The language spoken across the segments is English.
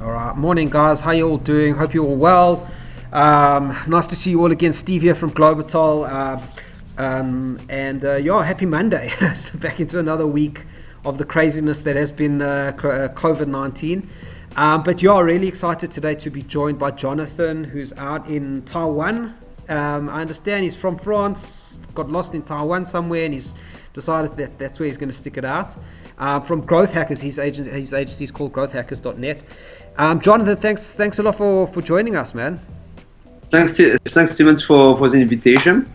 All right, morning guys. How you all doing? Hope you're all well. Nice to see you all again. Steve here from Globatal, happy Monday. So back into another week of the craziness that has been COVID-19. Really excited today to be joined by Jonathan, who's out in Taiwan. I understand he's from France, got lost in Taiwan somewhere, and he's decided that that's where he's going to stick it out. From Growth Hackers, his agency is called growthhackers.net. Jonathan, thanks a lot for joining us, man. Thanks, Steven, for the invitation.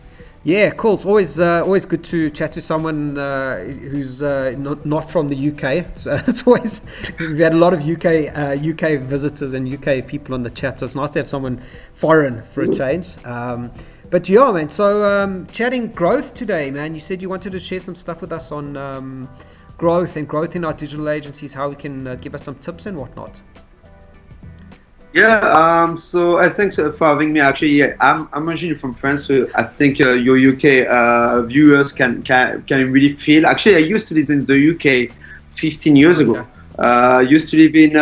Yeah, cool. It's always good to chat to someone who's not from the UK. So it's always, we've had a lot of UK visitors and UK people on the chat, so it's nice to have someone foreign for a change. Man. So chatting growth today, man. You said you wanted to share some stuff with us on growth in our digital agencies, how we can give us some tips and whatnot. Yeah, so I thanks for having me. Actually, yeah, I'm originally from France, so I think your UK viewers can really feel. Actually, I used to live in the UK 15 years ago. I used to live in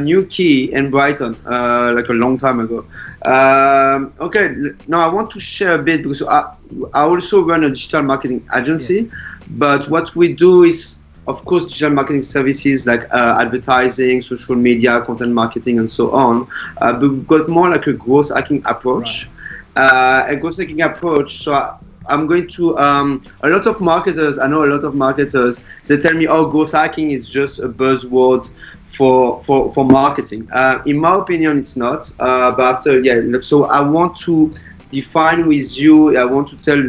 Newquay and Brighton, like a long time ago. Now I want to share a bit because I also run a digital marketing agency, but what we do is, of course, digital marketing services like advertising, social media, content marketing, and so on. But we've got more like a growth hacking approach. Right. A growth hacking approach. So I'm going to a lot of marketers. I know a lot of marketers. They tell me, "Oh, growth hacking is just a buzzword for marketing." In my opinion, it's not. So I want to define with you. I want to tell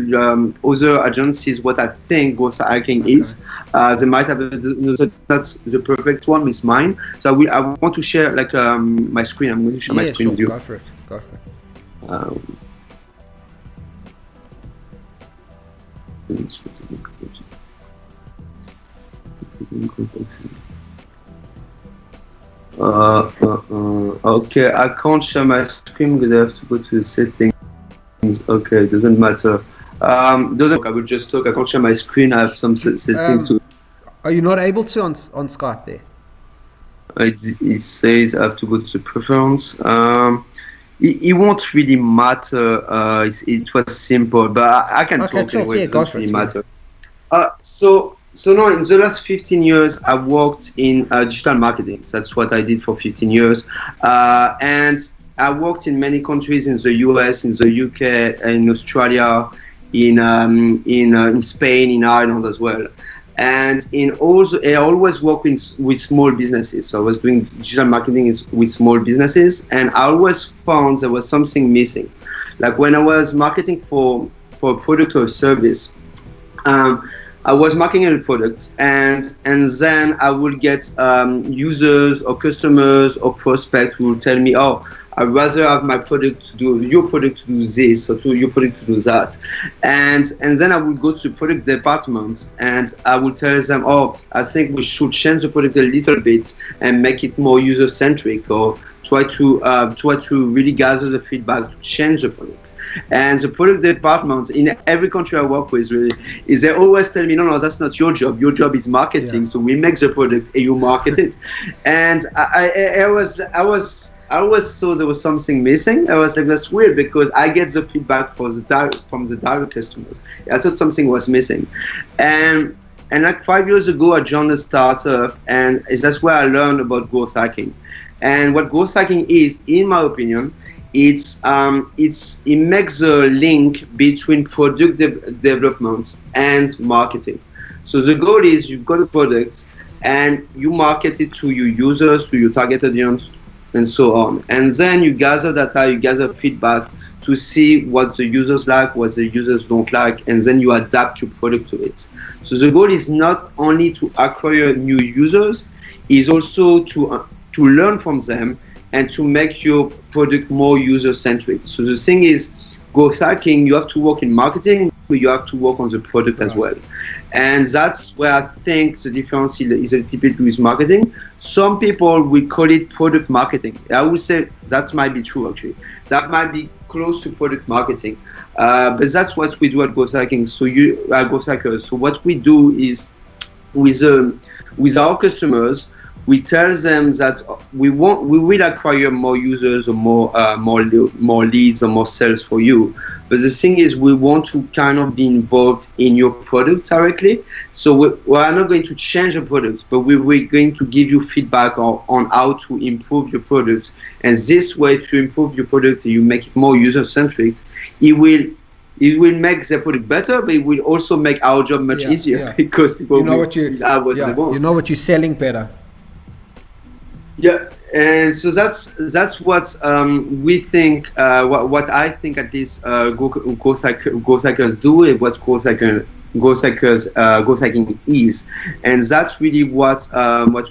other agencies what I think growth hacking is. They might have not the perfect one with mine. So I want to share like my screen. I'm going to share my screen with you. Go for it. Okay, I can't share my screen because I have to go to the settings. Okay, doesn't matter. I will just talk. I can't share my screen. I have some settings. Are you not able to on Skype there? It says I have to go to the preference. It won't really matter. It was simple, but I can talk anyway. Yeah, it doesn't really matter. So now in the last 15 years, I worked in digital marketing. That's what I did for 15 years, and I worked in many countries in the US, in the UK, in Australia, in Spain, in Ireland as well. And I always work with small businesses. So I was doing digital marketing with small businesses, and I always found there was something missing. Like when I was marketing for a product or a service, I was marketing a product, and then I would get users or customers or prospects who would tell me, "Oh, I'd rather have your product to do this, or your product to do that," and then I would go to the product department and I would tell them, "Oh, I think we should change the product a little bit and make it more user centric, or try to really gather the feedback to change the product." And the product department in every country I work with really is they always tell me, "No, that's not your job. Your job is marketing. So we make the product and you market it." And I always thought there was something missing. I was like, that's weird because I get the feedback from the direct customers. I thought something was missing. And like 5 years ago, I joined a startup, and that's where I learned about growth hacking. And what growth hacking is, in my opinion, it makes the link between product development and marketing. So the goal is you've got a product and you market it to your users, to your target audience, and so on. And then you gather data, you gather feedback to see what the users like, what the users don't like, and then you adapt your product to it. So the goal is not only to acquire new users, is also to learn from them and to make your product more user-centric. So the thing is, growth hacking, you have to work in marketing, but you have to work on the product as well. And that's where I think the difference is a little bit with marketing. Some people will call it product marketing. I would say that might be true, actually. That might be close to product marketing. But that's what we do at Growth Hacking. So Growth Hackers. So what we do is with our customers, we tell them that we will acquire more users or more leads or more sales for you. But the thing is, we want to kind of be involved in your product directly. So we are not going to change the product, but we're going to give you feedback on how to improve your product. And this way, if you improve your product and you make it more user-centric, it will make the product better, but it will also make our job much easier because people know what they want. You know what you're selling better. Yeah, and so that's what we think. What I think at least growth hackers do, and what growth hacking is, and that's really what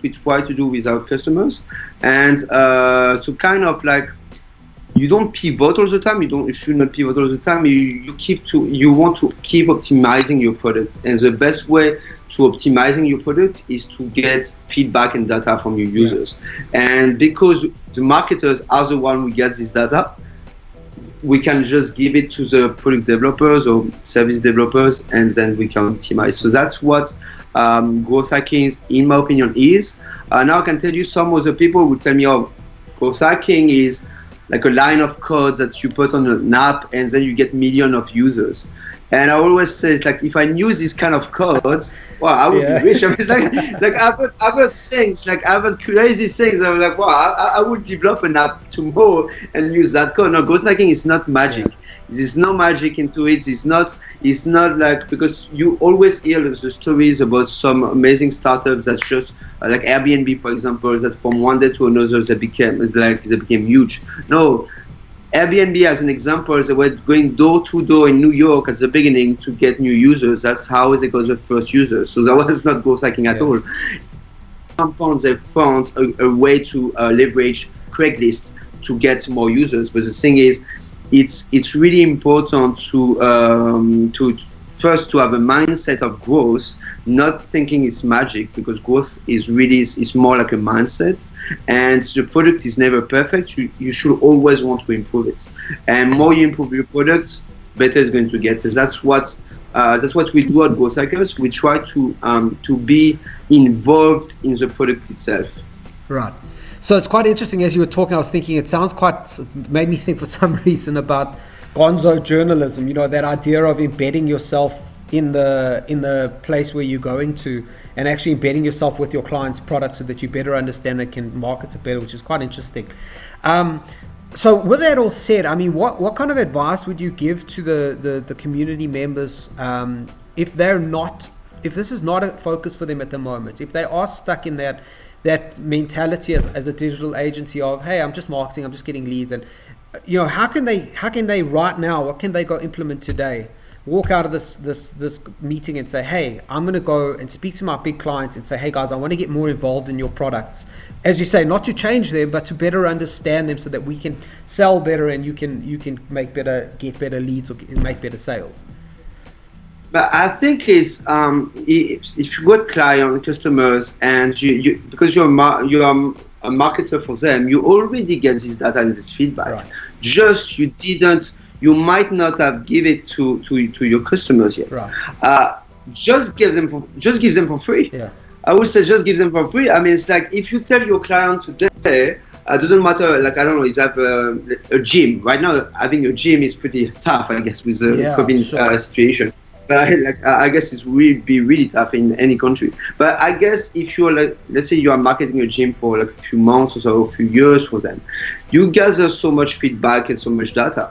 we try to do with our customers, and to kind of like. You don't pivot all the time. You should not pivot all the time. You want to keep optimizing your product, and the best way to optimizing your product is to get feedback and data from your users. And because the marketers are the one who gets this data, we can just give it to the product developers or service developers, and then we can optimize. So that's what growth hacking, in my opinion, is. Now I can tell you some other people will tell me, oh, growth hacking is like a line of code that you put on an app and then you get millions of users. And I always say, it's like, if I knew this kind of codes, well, I would be rich. I mean, it's like I've heard things, like I've heard crazy things. I'm like, wow, I would develop an app tomorrow and use that code. No, growth hacking is not magic. There's no magic into it. It's not like, because you always hear the stories about some amazing startups that just like Airbnb, for example, that from one day to another they became huge. No, Airbnb, as an example, they were going door to door in New York at the beginning to get new users. That's how they got the first users. So that was not growth hacking at all. At some point, they found a way to leverage Craigslist to get more users. But the thing is, it's really important to first to have a mindset of growth, not thinking it's magic, because growth is more like a mindset, and the product is never perfect. You should always want to improve it, and more you improve your product, better it's going to get. That's what we do at Growth Hackers. We try to be involved in the product itself. Right. So it's quite interesting. As you were talking, I was thinking it made me think for some reason about gonzo journalism, you know, that idea of embedding yourself in the place where you're going to, and actually embedding yourself with your client's product so that you better understand and can market it better, which is quite interesting. So with that all said, I mean, what kind of advice would you give to the community members if this is not a focus for them at the moment, if they are stuck in that mentality as a digital agency of, hey, I'm just marketing, I'm just getting leads, and you know, how can they right now, what can they go implement today? Walk out of this meeting and say, hey, I'm going to go and speak to my big clients and say, hey guys, I want to get more involved in your products. As you say, not to change them, but to better understand them so that we can sell better and you can get better leads or make better sales. But I think if you got customers and you because you're a marketer for them, you already get this data and this feedback. Right. Just you might not have given it to your customers yet. Right. Just give them for free. Yeah. I would say just give them for free. I mean, it's like if you tell your client today, it doesn't matter. Like, I don't know, if you have a gym right now. Having a gym is pretty tough, I guess, with the COVID situation. But I guess it will be really tough in any country. But I guess if you're like, let's say you are marketing a gym for like a few months or so, a few years for them, you gather so much feedback and so much data.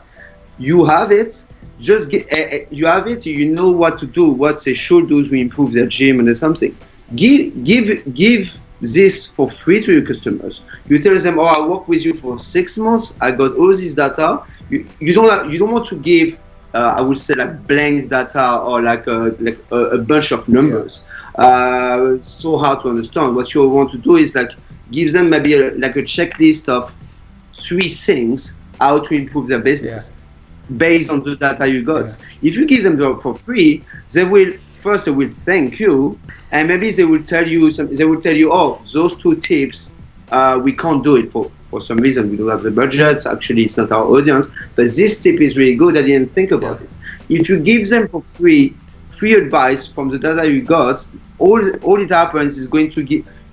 You have it. You have it. You know what to do, what they should do to improve their gym and something. Give this for free to your customers. You tell them, oh, I work with you for 6 months. I got all this data. You don't want to give. I would say like blank data or like a bunch of numbers. It's so hard to understand. What you want to do is like give them maybe a checklist of 3 things how to improve their business based on the data you got. If you give them for free, they will thank you, and maybe they will tell you oh, those 2 tips we can't do it for some reason. We don't have the budget. Actually, it's not our audience. But this tip is really good. I didn't think about it. If you give them for free advice from the data you got, all it happens is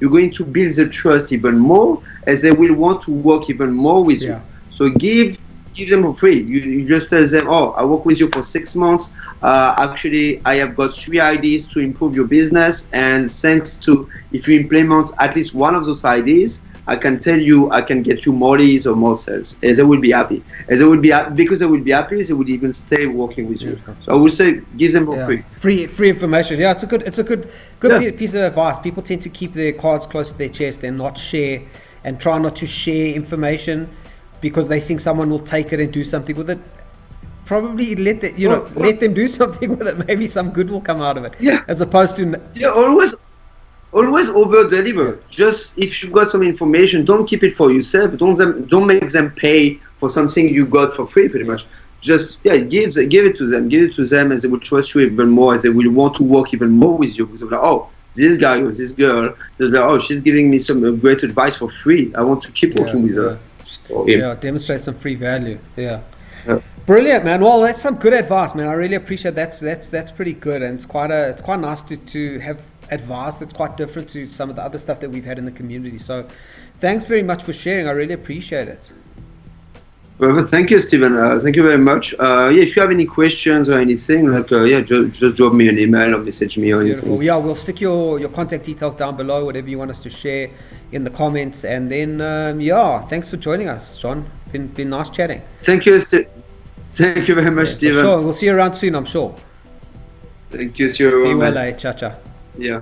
you're going to build the trust even more, as they will want to work even more with you. So give them for free. You just tell them, oh, I work with you for 6 months. Actually, I have got 3 ideas to improve your business, and thanks to, if you implement at least one of those ideas, I can tell you I can get you more leads or more sales. And they will be happy. As they will be because they will be happy, they will even stay working with you. So I would say give them for free. Free information. Yeah, it's a good piece of advice. People tend to keep their cards close to their chest and not share, and try not to share information because they think someone will take it and do something with it. Probably let them do something with it. Maybe some good will come out of it. Yeah. As opposed to always over deliver. Just if you got some information, don't keep it for yourself. Don't make them pay for something you got for free. Pretty much, just give it to them. Give it to them, and they will trust you even more. As they will want to work even more with you. Because they're like, oh, this guy or this girl, they're like, oh, she's giving me some great advice for free. I want to keep working with her. Demonstrate some free value. Brilliant, man. Well, that's some good advice, man. I really appreciate that. That's pretty good, and it's quite nice to have advice that's quite different to some of the other stuff that we've had in the community. So thanks very much for sharing. I really appreciate it. Well, thank you, Stephen. Thank you very much. If you have any questions or anything, just drop me an email or message me or anything. Beautiful. Yeah, we'll stick your contact details down below, whatever you want us to share in the comments. And then, thanks for joining us, John. Been nice chatting. Thank you, Thank you very much, Stephen. Sure. We'll see you around soon, I'm sure. Thank you. See you around. Ciao, ciao. Yeah.